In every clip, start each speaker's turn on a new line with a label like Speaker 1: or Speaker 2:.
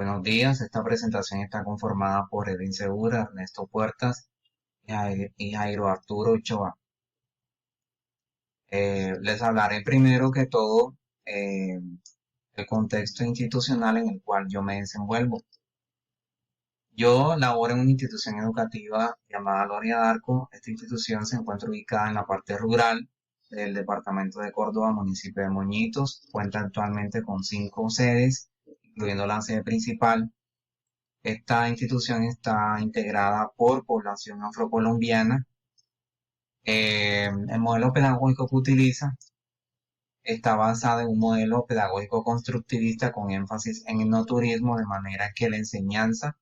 Speaker 1: Buenos días, esta presentación está conformada por Edwin Segura, Ernesto Puertas y Jairo Arturo Ochoa. Les hablaré primero que todo el contexto institucional en el cual yo me desenvuelvo. Yo laboro en una institución educativa llamada Loria d'Arco. Esta institución se encuentra ubicada en la parte rural del departamento de Córdoba, municipio de Moñitos. Cuenta actualmente con 5 sedes, incluyendo la sede principal. Esta institución está integrada por población afrocolombiana. El modelo pedagógico que utiliza está basado en un modelo pedagógico constructivista con énfasis en el no turismo, de manera que la enseñanza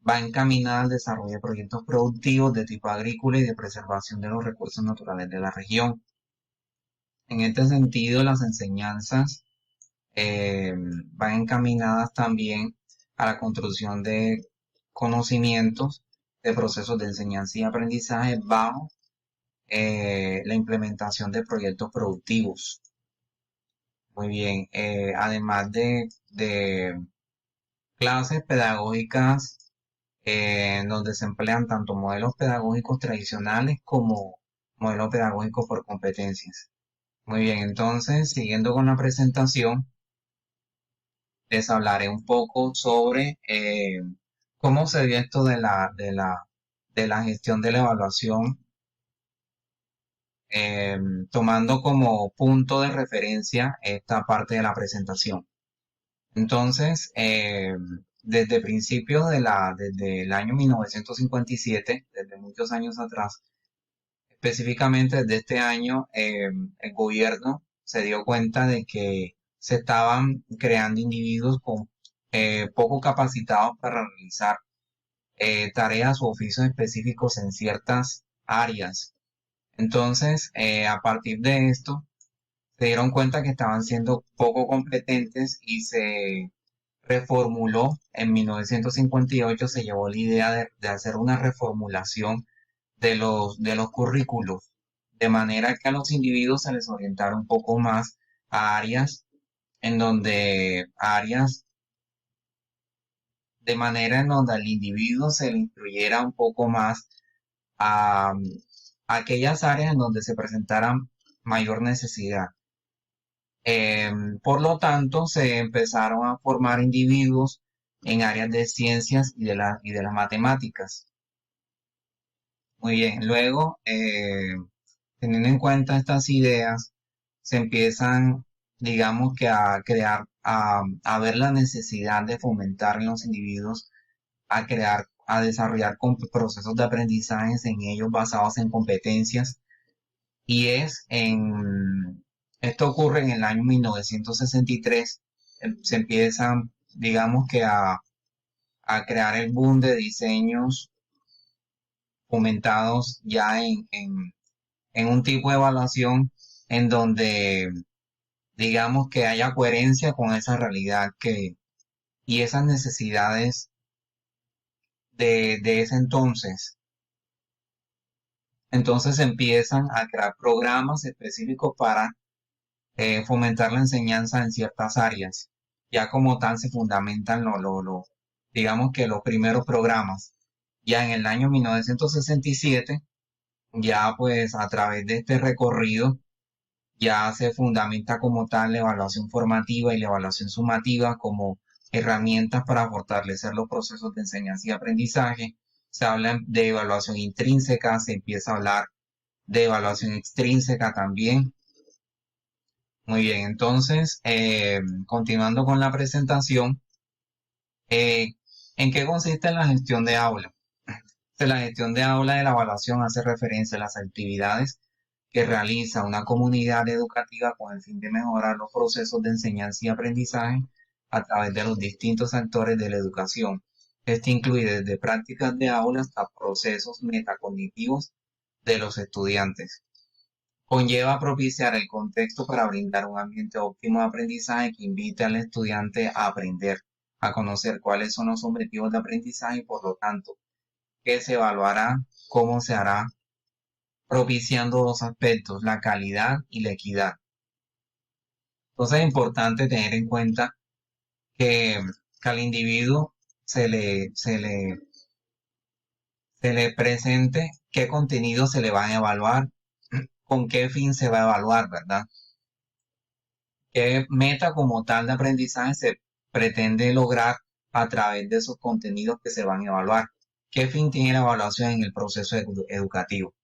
Speaker 1: va encaminada al desarrollo de proyectos productivos de tipo agrícola y de preservación de los recursos naturales de la región. En este sentido, las enseñanzas van encaminadas también a la construcción de conocimientos de procesos de enseñanza y aprendizaje bajo la implementación de proyectos productivos. Muy bien, además de clases pedagógicas donde se emplean tanto modelos pedagógicos tradicionales como modelos pedagógicos por competencias. Muy bien, entonces, siguiendo con la presentación, les hablaré un poco sobre cómo se dio esto de la gestión de la evaluación, tomando como punto de referencia esta parte de la presentación. Entonces, desde principios desde el año 1957, desde muchos años atrás, específicamente desde este año, el gobierno se dio cuenta de que se estaban creando individuos poco capacitados para realizar tareas u oficios específicos en ciertas áreas. Entonces, a partir de esto, se dieron cuenta que estaban siendo poco competentes y se reformuló. En 1958 se llevó la idea de hacer una reformulación de los currículos, de manera que a los individuos se les orientara un poco más a áreas de manera en donde al individuo se le instruyera un poco más a aquellas áreas en donde se presentara mayor necesidad. Por lo tanto, se empezaron a formar individuos en áreas de ciencias y de las matemáticas. Muy bien, luego, teniendo en cuenta estas ideas, se empiezan, digamos que a crear, a ver la necesidad de fomentar en los individuos a desarrollar procesos de aprendizaje en ellos basados en competencias. Y esto ocurre en el año 1963. Se empiezan, digamos que a crear el boom de diseños fomentados ya en un tipo de evaluación en donde digamos que haya coherencia con esa realidad y esas necesidades de ese entonces. Entonces se empiezan a crear programas específicos para fomentar la enseñanza en ciertas áreas. Ya como tal se fundamentan digamos que los primeros programas. Ya en el año 1967, ya pues a través de este recorrido, ya se fundamenta como tal la evaluación formativa y la evaluación sumativa como herramientas para fortalecer los procesos de enseñanza y aprendizaje. Se habla de evaluación intrínseca, se empieza a hablar de evaluación extrínseca también. Muy bien, entonces, continuando con la presentación, eh, ¿en qué consiste la gestión de aula? La gestión de aula de la evaluación hace referencia a las actividades que realiza una comunidad educativa con el fin de mejorar los procesos de enseñanza y aprendizaje a través de los distintos actores de la educación. Este incluye desde prácticas de aula hasta procesos metacognitivos de los estudiantes. Conlleva propiciar el contexto para brindar un ambiente óptimo de aprendizaje que invite al estudiante a aprender, a conocer cuáles son los objetivos de aprendizaje y por lo tanto qué se evaluará, cómo se hará, propiciando dos aspectos, la calidad y la equidad. Entonces es importante tener en cuenta que que al individuo se le, se le, se le presente qué contenido se le va a evaluar, con qué fin se va a evaluar, ¿verdad? ¿Qué meta como tal de aprendizaje se pretende lograr a través de esos contenidos que se van a evaluar? ¿Qué fin tiene la evaluación en el proceso educativo?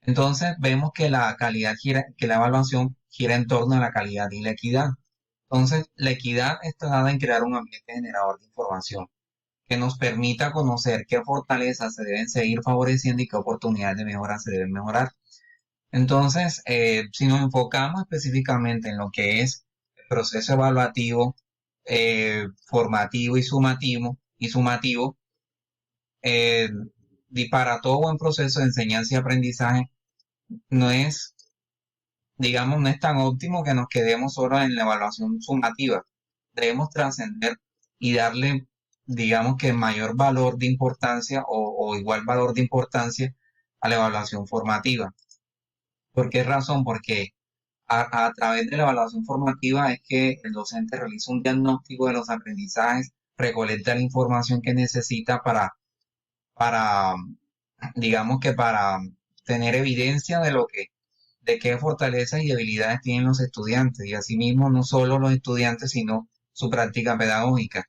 Speaker 1: Entonces vemos que la calidad gira, que la evaluación gira en torno a la calidad y la equidad. Entonces, la equidad está dada en crear un ambiente generador de información que nos permita conocer qué fortalezas se deben seguir favoreciendo y qué oportunidades de mejora se deben mejorar. Entonces, si nos enfocamos específicamente en lo que es el proceso evaluativo, formativo y sumativo, eh, y para todo buen proceso de enseñanza y aprendizaje, no es, digamos, no es tan óptimo que nos quedemos solo en la evaluación sumativa. Debemos trascender y darle, digamos que mayor valor de importancia o igual valor de importancia a la evaluación formativa. ¿Por qué razón? Porque a través de la evaluación formativa es que el docente realiza un diagnóstico de los aprendizajes, recolecta la información que necesita para, digamos que para tener evidencia de de qué fortalezas y habilidades tienen los estudiantes, y asimismo no solo los estudiantes, sino su práctica pedagógica.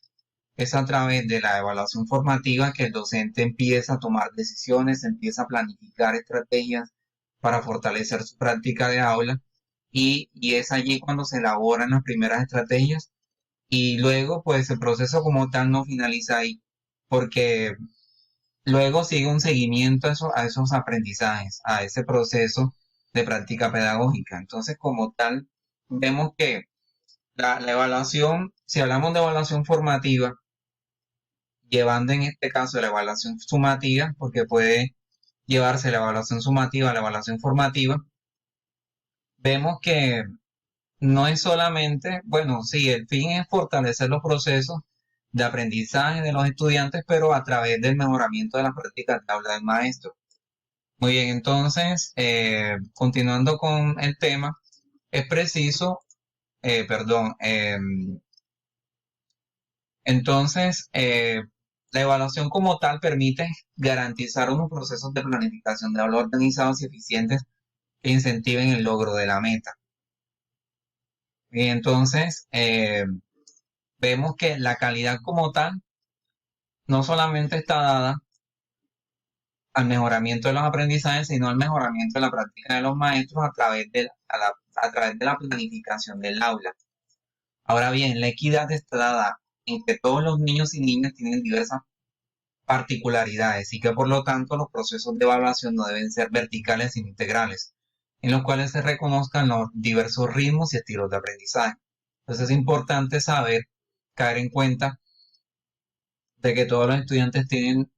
Speaker 1: Es a través de la evaluación formativa que el docente empieza a tomar decisiones, empieza a planificar estrategias para fortalecer su práctica de aula, y es allí cuando se elaboran las primeras estrategias, y luego pues el proceso como tal no finaliza ahí, porque luego sigue un seguimiento a esos aprendizajes, a ese proceso de práctica pedagógica. Entonces, como tal, vemos que la evaluación, si hablamos de evaluación formativa, llevando en este caso la evaluación sumativa, porque puede llevarse la evaluación sumativa a la evaluación formativa, vemos que no es solamente, bueno, sí, el fin es fortalecer los procesos de aprendizaje de los estudiantes, pero a través del mejoramiento de las prácticas de aula del maestro. Muy bien, entonces, continuando con el tema, es preciso, perdón, entonces, la evaluación como tal permite garantizar unos procesos de planificación de aula organizados y eficientes que incentiven el logro de la meta. Y entonces, vemos que la calidad como tal no solamente está dada al mejoramiento de los aprendizajes, sino al mejoramiento de la práctica de los maestros a través de la planificación del aula. Ahora bien, la equidad está dada en que todos los niños y niñas tienen diversas particularidades y que por lo tanto los procesos de evaluación no deben ser verticales sino integrales, en los cuales se reconozcan los diversos ritmos y estilos de aprendizaje. Entonces es importante saber, caer en cuenta de que todos los estudiantes tienen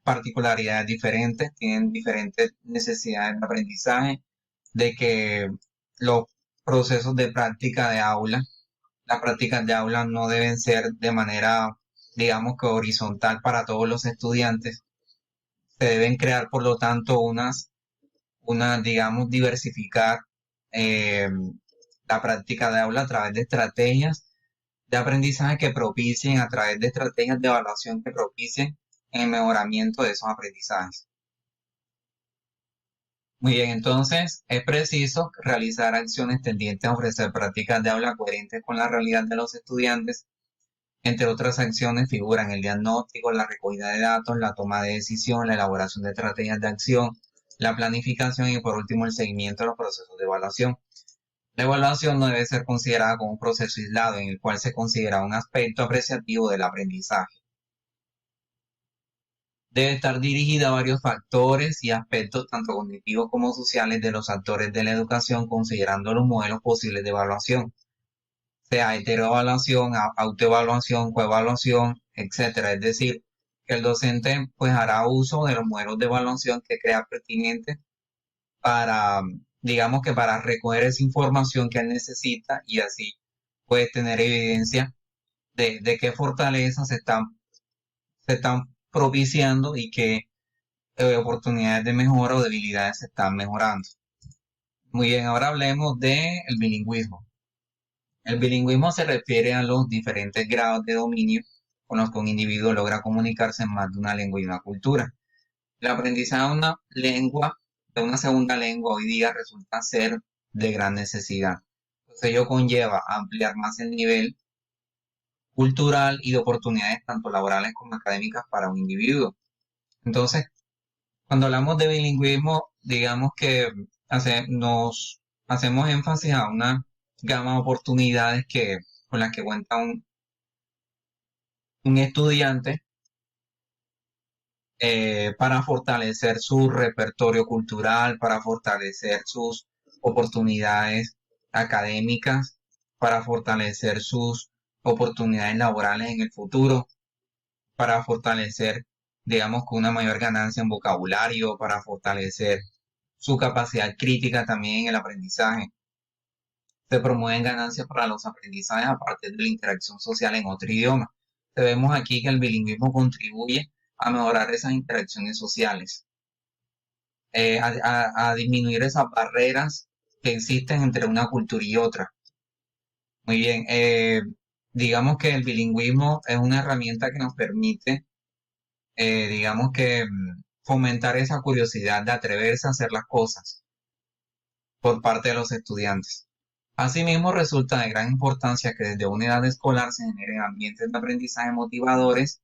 Speaker 1: particularidades diferentes, tienen diferentes necesidades de aprendizaje, de que los procesos de práctica de aula, las prácticas de aula no deben ser de manera, digamos que horizontal para todos los estudiantes. Se deben crear, por lo tanto, digamos, diversificar eh, la práctica de aula a través de estrategias de aprendizaje que propicien, a través de estrategias de evaluación que propicien el mejoramiento de esos aprendizajes. Muy bien, entonces es preciso realizar acciones tendientes a ofrecer prácticas de aula coherentes con la realidad de los estudiantes. Entre otras acciones figuran el diagnóstico, la recogida de datos, la toma de decisión, la elaboración de estrategias de acción, la planificación y por último el seguimiento de los procesos de evaluación. La evaluación no debe ser considerada como un proceso aislado en el cual se considera un aspecto apreciativo del aprendizaje. Debe estar dirigida a varios factores y aspectos tanto cognitivos como sociales de los actores de la educación, considerando los modelos posibles de evaluación, sea heteroevaluación, autoevaluación, coevaluación, etcétera. Es decir, que el docente pues hará uso de los modelos de evaluación que crea pertinentes para, digamos que para recoger esa información que él necesita y así puede tener evidencia de qué fortalezas se están propiciando y qué oportunidades de mejora o debilidades se están mejorando. Muy bien, ahora hablemos del bilingüismo. El bilingüismo se refiere a los diferentes grados de dominio con los que un individuo logra comunicarse en más de una lengua y una cultura. El aprendizaje de una lengua, de una segunda lengua hoy día resulta ser de gran necesidad. Entonces ello conlleva ampliar más el nivel cultural y de oportunidades tanto laborales como académicas para un individuo. Entonces, cuando hablamos de bilingüismo, digamos que nos hacemos énfasis a una gama de oportunidades con las que cuenta un estudiante para fortalecer su repertorio cultural, para fortalecer sus oportunidades académicas, para fortalecer sus oportunidades laborales en el futuro, para fortalecer, digamos, con una mayor ganancia en vocabulario, para fortalecer su capacidad crítica también en el aprendizaje. Se promueven ganancias para los aprendizajes a partir de la interacción social en otro idioma. Vemos aquí que el bilingüismo contribuye a mejorar esas interacciones sociales, a disminuir esas barreras que existen entre una cultura y otra. Muy bien, digamos que el bilingüismo es una herramienta que nos permite, digamos que fomentar esa curiosidad de atreverse a hacer las cosas por parte de los estudiantes. Asimismo, resulta de gran importancia que desde una edad escolar se generen ambientes de aprendizaje motivadores,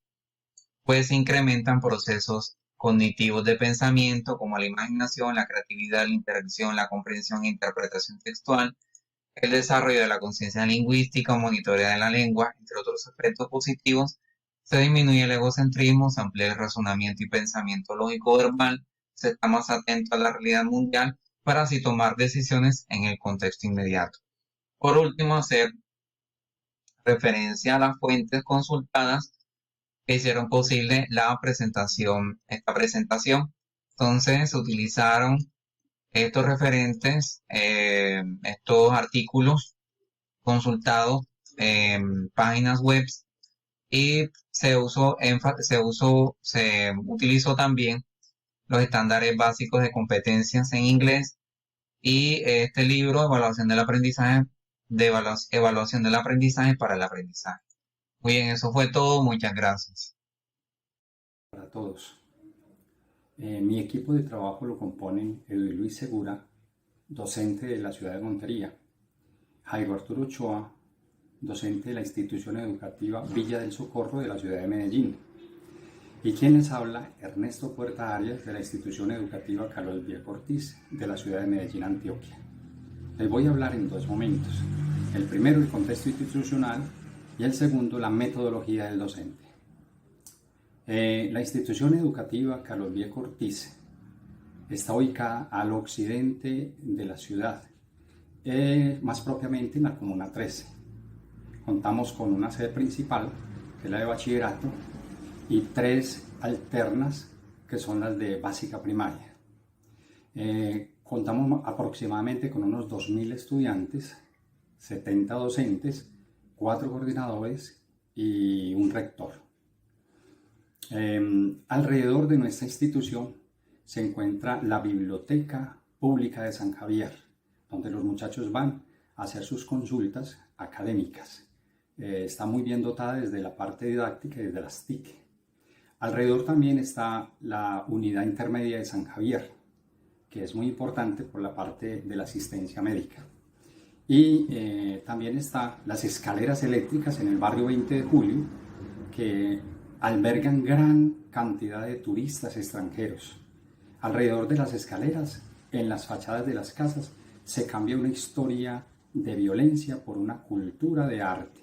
Speaker 1: pues se incrementan procesos cognitivos de pensamiento como la imaginación, la creatividad, la interacción, la comprensión e interpretación textual, el desarrollo de la conciencia lingüística o monitoreo de la lengua, entre otros aspectos positivos. Se disminuye el egocentrismo, se amplía el razonamiento y pensamiento lógico verbal, se está más atento a la realidad mundial para así tomar decisiones en el contexto inmediato. Por último, hacer referencia a las fuentes consultadas que hicieron posible esta presentación. Entonces, se utilizaron estos referentes, estos artículos consultados en páginas web y se utilizó también los estándares básicos de competencias en inglés y este libro, Evaluación del Aprendizaje, Evaluación del Aprendizaje para el Aprendizaje. Muy bien, eso fue todo. Muchas gracias.
Speaker 2: Para todos. Mi equipo de trabajo lo componen Edwin Luis Segura, docente de la ciudad de Montería, Jairo Arturo Ochoa, docente de la institución educativa Villa del Socorro de la ciudad de Medellín, y quien les habla, Ernesto Puerta Arias, de la institución educativa Carlos Viejo Ortiz de la ciudad de Medellín, Antioquia. Les voy a hablar en dos momentos. El primero, el contexto institucional, y el segundo, la metodología del docente. La institución educativa Carlos Viejo Ortiz está ubicada al occidente de la ciudad, más propiamente en la Comuna 13. Contamos con una sede principal, que es la de bachillerato, y tres alternas, que son las de básica primaria. Contamos aproximadamente con unos 2.000 estudiantes, 70 docentes, 4 coordinadores y un rector. Alrededor de nuestra institución se encuentra la Biblioteca Pública de San Javier, donde los muchachos van a hacer sus consultas académicas. Está muy bien dotada desde la parte didáctica y desde las TIC. Alrededor también está la Unidad Intermedia de San Javier, que es muy importante por la parte de la asistencia médica. Y también están las escaleras eléctricas en el barrio 20 de Julio, que albergan gran cantidad de turistas extranjeros. Alrededor de las escaleras, en las fachadas de las casas, se cambia una historia de violencia por una cultura de arte,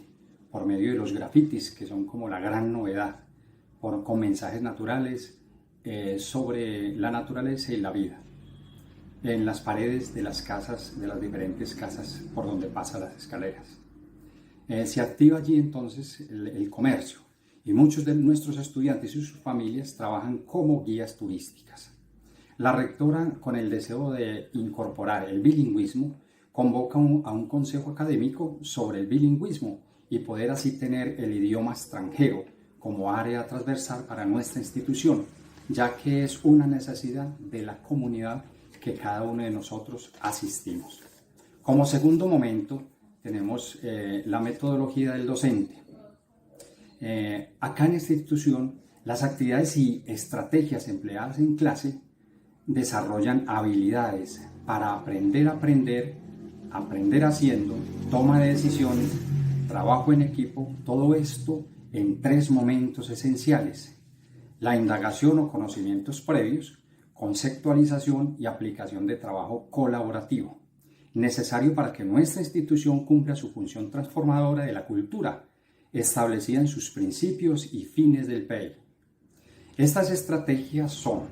Speaker 2: por medio de los grafitis, que son como la gran novedad, con mensajes naturales sobre la naturaleza y la vida, en las paredes de las casas, de las diferentes casas por donde pasan las escaleras. Se activa allí entonces el comercio, y muchos de nuestros estudiantes y sus familias trabajan como guías turísticas. La rectora, con el deseo de incorporar el bilingüismo, convoca a un consejo académico sobre el bilingüismo y poder así tener el idioma extranjero como área transversal para nuestra institución, ya que es una necesidad de la comunidad que cada uno de nosotros asistimos. Como segundo momento, tenemos la metodología del docente. Acá en esta institución, las actividades y estrategias empleadas en clase desarrollan habilidades para aprender a aprender, aprender haciendo, toma de decisiones, trabajo en equipo, todo esto en 3 momentos esenciales: la indagación o conocimientos previos, conceptualización y aplicación de trabajo colaborativo, necesario para que nuestra institución cumpla su función transformadora de la cultura, establecida en sus principios y fines del PEI. Estas estrategias son: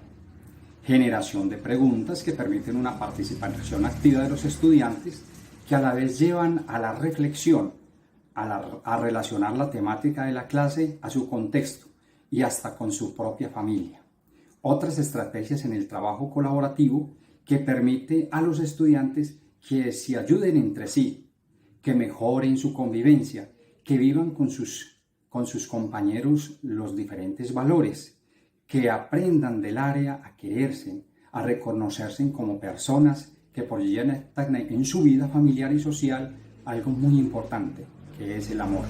Speaker 2: generación de preguntas que permiten una participación activa de los estudiantes, que a la vez llevan a la reflexión, a relacionar la temática de la clase a su contexto y hasta con su propia familia. Otras estrategias en el trabajo colaborativo, que permite a los estudiantes que se ayuden entre sí, que mejoren su convivencia, que vivan con sus compañeros los diferentes valores, que aprendan del área a quererse, a reconocerse como personas que proyectan en su vida familiar y social algo muy importante, que es el amor,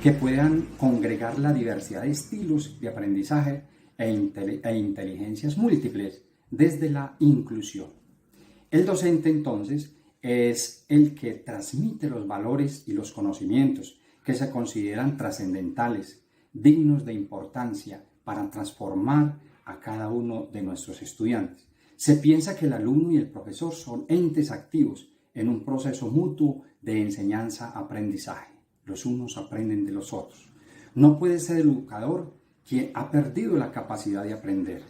Speaker 2: que puedan congregar la diversidad de estilos de aprendizaje e inteligencias múltiples desde la inclusión. El docente, entonces, es el que transmite los valores y los conocimientos que se consideran trascendentales, dignos de importancia para transformar a cada uno de nuestros estudiantes. Se piensa que el alumno y el profesor son entes activos en un proceso mutuo de enseñanza-aprendizaje. Los unos aprenden de los otros. No puede ser el educador quien ha perdido la capacidad de aprender.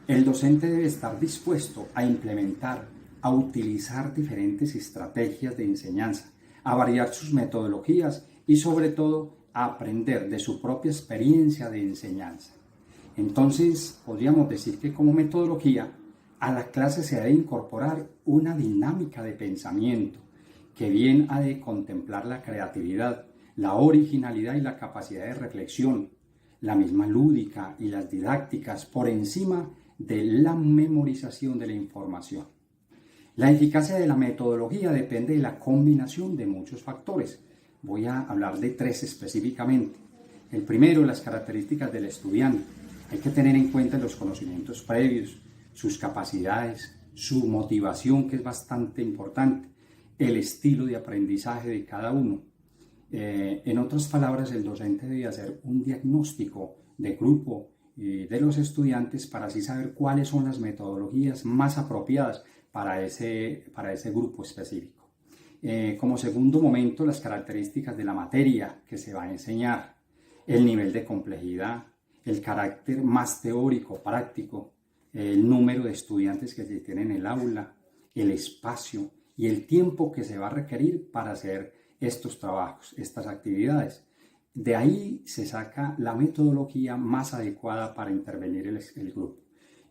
Speaker 2: El docente debe estar dispuesto a implementar, a utilizar diferentes estrategias de enseñanza, a variar sus metodologías y sobre todo a aprender de su propia experiencia de enseñanza. Entonces, podríamos decir que como metodología, a la clase se debe incorporar una dinámica de pensamiento que bien ha de contemplar la creatividad, la originalidad y la capacidad de reflexión, la misma lúdica y las didácticas por encima de la memorización de la información. La eficacia de la metodología depende de la combinación de muchos factores. Voy a hablar de 3 específicamente. El primero, las características del estudiante. Hay que tener en cuenta los conocimientos previos, sus capacidades, su motivación, que es bastante importante, el estilo de aprendizaje de cada uno. En otras palabras, el docente debe hacer un diagnóstico de grupo de los estudiantes para así saber cuáles son las metodologías más apropiadas para ese grupo específico. Como segundo momento, las características de la materia que se va a enseñar, el nivel de complejidad, el carácter más teórico, práctico, el número de estudiantes que se tienen en el aula, el espacio y el tiempo que se va a requerir para hacer estos trabajos, estas actividades. De ahí se saca la metodología más adecuada para intervenir el grupo.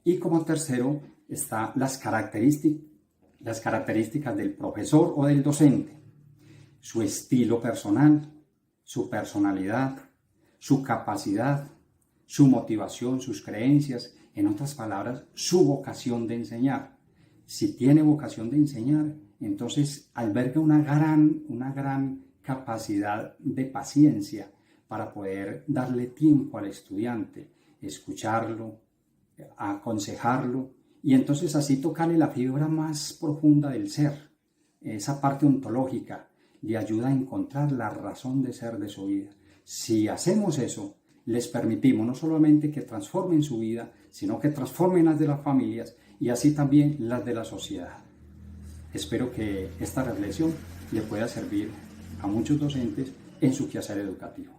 Speaker 2: Y como tercero están las características del profesor o del docente, su estilo personal, su personalidad, su capacidad, su motivación, sus creencias, en otras palabras, su vocación de enseñar. Si tiene vocación de enseñar, entonces alberga una gran capacidad de paciencia para poder darle tiempo al estudiante, escucharlo, aconsejarlo y entonces así tocarle la fibra más profunda del ser, esa parte ontológica, le ayuda a encontrar la razón de ser de su vida. Si hacemos eso, les permitimos no solamente que transformen su vida, sino que transformen las de las familias y así también las de la sociedad. Espero que esta reflexión le pueda servir a muchos docentes en su quehacer educativo.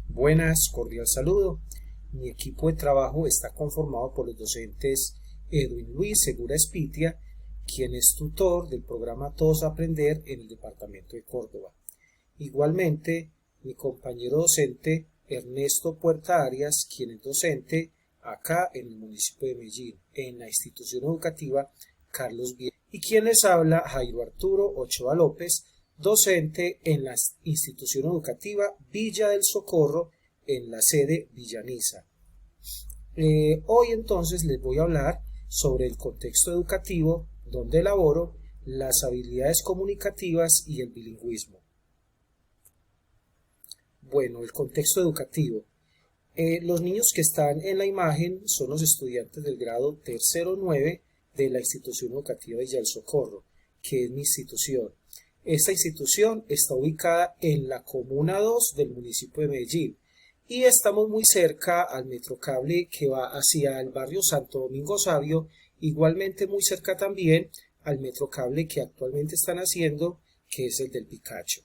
Speaker 3: Buenas, cordial saludo. Mi equipo de trabajo está conformado por los docentes Edwin Luis Segura Espitia, quien es tutor del programa Todos a Aprender en el departamento de Córdoba. Igualmente, mi compañero docente Ernesto Puerta Arias, quien es docente acá en el municipio de Medellín, en la institución educativa Carlos Viera. Y quien les habla, Jairo Arturo Ochoa López, docente en la institución educativa Villa del Socorro, en la sede Villaniza. Hoy entonces les voy a hablar sobre el contexto educativo donde laboro, las habilidades comunicativas y el bilingüismo. Bueno, el contexto educativo. Los niños que están en la imagen son los estudiantes del grado tercero 9 de la institución educativa Villa del Socorro, que es mi institución. Esta institución está ubicada en la Comuna 2 del municipio de Medellín y estamos muy cerca al Metrocable que va hacia el barrio Santo Domingo Savio, igualmente muy cerca también al Metrocable que actualmente están haciendo, que es el del Picacho.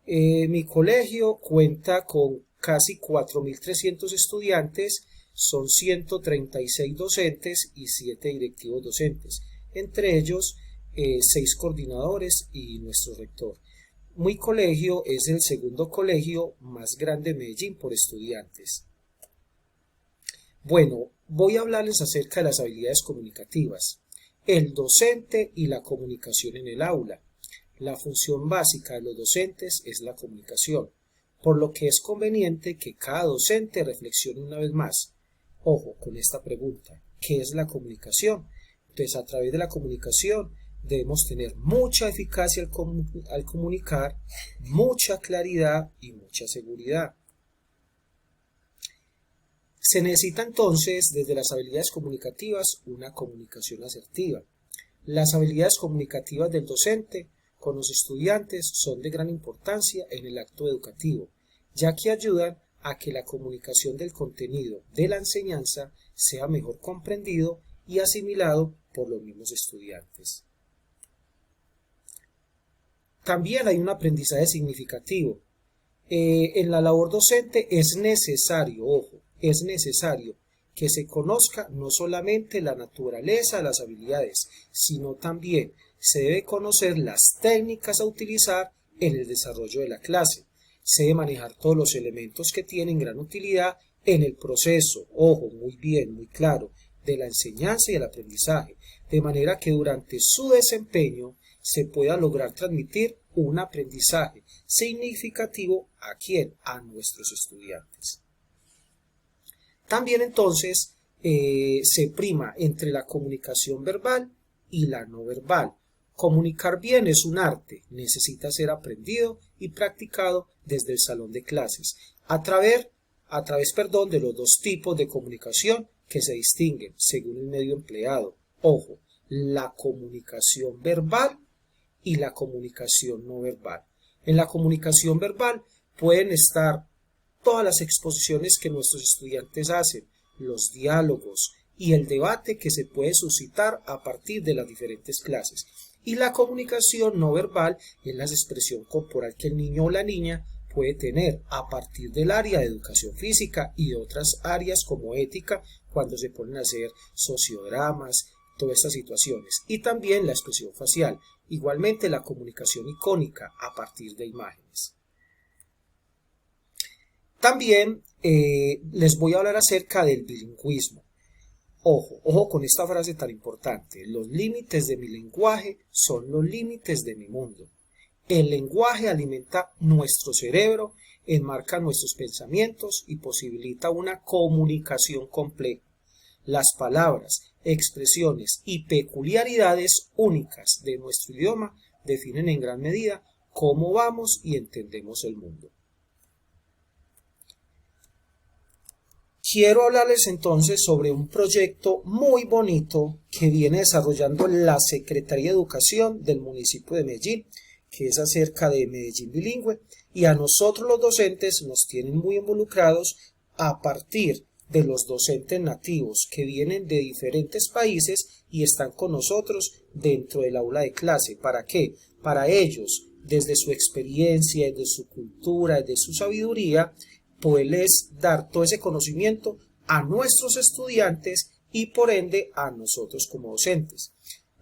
Speaker 3: Mi colegio cuenta con casi 4.300 estudiantes, son 136 docentes y 7 directivos docentes, entre ellos 6 coordinadores y nuestro rector. Mi colegio es el segundo colegio más grande de Medellín por estudiantes. Bueno, voy a hablarles acerca de las habilidades comunicativas, el docente y la comunicación en el aula. La función básica de los docentes es la comunicación, por lo que es conveniente que cada docente reflexione una vez más. Ojo con esta pregunta, ¿qué es la comunicación? Entonces, a través de la comunicación debemos tener mucha eficacia al comunicar, mucha claridad y mucha seguridad. Se necesita entonces, desde las habilidades comunicativas, una comunicación asertiva. Las habilidades comunicativas del docente con los estudiantes son de gran importancia en el acto educativo, ya que ayudan a que la comunicación del contenido de la enseñanza sea mejor comprendido y asimilado por los mismos estudiantes. También hay un aprendizaje significativo. En la labor docente es necesario, ojo, es necesario que se conozca no solamente la naturaleza de las habilidades, sino también se debe conocer las técnicas a utilizar en el desarrollo de la clase. Se debe manejar todos los elementos que tienen gran utilidad en el proceso, ojo, muy bien, muy claro, de la enseñanza y el aprendizaje, de manera que durante su desempeño se pueda lograr transmitir un aprendizaje significativo ¿a quién? A nuestros estudiantes. También entonces se prima entre la comunicación verbal y la no verbal. Comunicar bien es un arte, necesita ser aprendido y practicado desde el salón de clases, a través de los dos tipos de comunicación que se distinguen según el medio empleado. Ojo, la comunicación verbal y la comunicación no verbal. En la comunicación verbal pueden estar todas las exposiciones que nuestros estudiantes hacen, los diálogos y el debate que se puede suscitar a partir de las diferentes clases. Y la comunicación no verbal es la expresión corporal que el niño o la niña puede tener a partir del área de educación física y de otras áreas como ética, cuando se ponen a hacer sociodramas, todas estas situaciones. Y también la expresión facial, igualmente la comunicación icónica a partir de imágenes. También les voy a hablar acerca del bilingüismo. Ojo con esta frase tan importante. Los límites de mi lenguaje son los límites de mi mundo. El lenguaje alimenta nuestro cerebro, enmarca nuestros pensamientos y posibilita una comunicación compleja. Las palabras, expresiones y peculiaridades únicas de nuestro idioma definen en gran medida cómo vamos y entendemos el mundo. Quiero hablarles entonces sobre un proyecto muy bonito que viene desarrollando la Secretaría de Educación del municipio de Medellín, que es acerca de Medellín bilingüe, y a nosotros los docentes nos tienen muy involucrados a partir de los docentes nativos que vienen de diferentes países y están con nosotros dentro del aula de clase. ¿Para qué? Para ellos, desde su experiencia, desde su cultura, desde su sabiduría, poderles dar todo ese conocimiento a nuestros estudiantes y por ende a nosotros como docentes.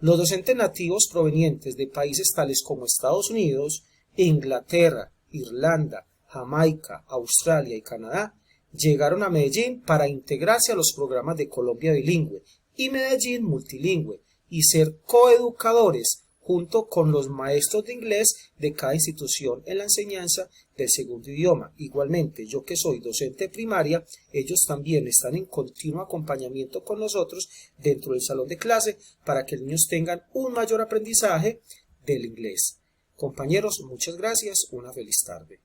Speaker 3: Los docentes nativos provenientes de países tales como Estados Unidos, Inglaterra, Irlanda, Jamaica, Australia y Canadá llegaron a Medellín para integrarse a los programas de Colombia bilingüe y Medellín multilingüe y ser coeducadores junto con los maestros de inglés de cada institución en la enseñanza del segundo idioma. Igualmente, yo que soy docente primaria, ellos también están en continuo acompañamiento con nosotros dentro del salón de clase para que los niños tengan un mayor aprendizaje del inglés. Compañeros, muchas gracias, una feliz tarde.